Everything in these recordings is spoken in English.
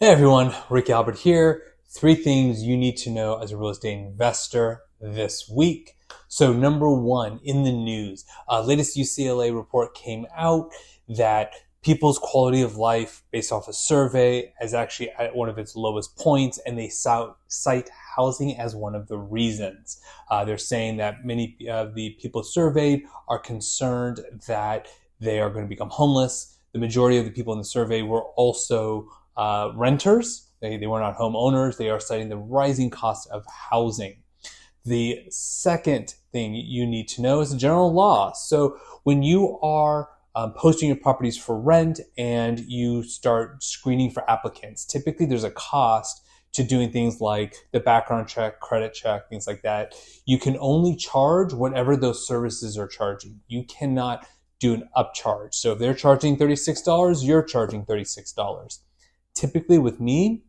Hey everyone, Rick Albert here. Three things you need to know as a real estate investor this week. So number one, in the news, latest UCLA report came out that people's quality of life based off a survey is actually at one of its lowest points, and they cite housing as one of the reasons. They're saying that many of the people surveyed are concerned that they are going to become homeless. The majority of the people in the survey were also renters. They were not homeowners. They are citing the rising cost of housing. The second thing you need to know is the general law. So when you are posting your properties for rent and you start screening for applicants, typically there's a cost to doing things like the background check, credit check, things like that. You can only charge whatever those services are charging. You cannot do an upcharge. So if they're charging $36, you're charging $36. Typically with me,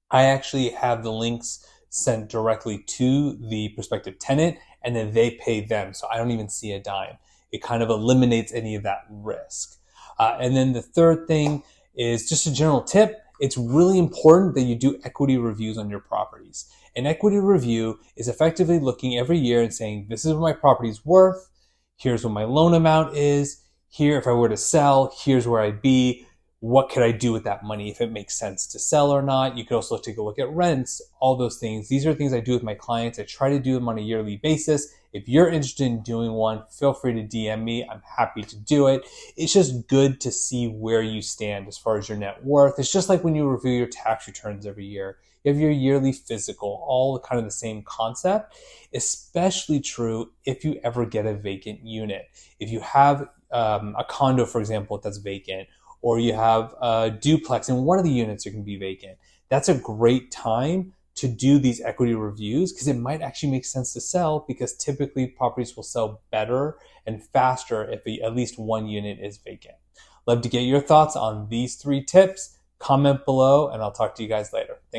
I actually have the links sent directly to the prospective tenant and then they pay them. So I don't even see a dime. It kind of eliminates any of that risk. And then the third thing is just a general tip. It's really important that you do equity reviews on your properties. An equity review is effectively looking every year and saying, this is what my property's worth. Here's what my loan amount is. Here, if I were to sell, here's where I'd be. What could I do with that money, if it makes sense to sell or not? You could also take a look at rents, all those things. These are things I do with my clients. I try to do them on a yearly basis. If you're interested in doing one, feel free to DM me. I'm happy to do it. It's just good to see where you stand as far as your net worth. It's just like when you review your tax returns every year. You have your yearly physical, all kind of the same concept. Especially true if you ever get a vacant unit. If you have a condo, for example, that's vacant, or you have a duplex and one of the units are going to be vacant, that's a great time to do these equity reviews because it might actually make sense to sell, because typically properties will sell better and faster if at least one unit is vacant. Love to get your thoughts on these three tips. Comment below and I'll talk to you guys later.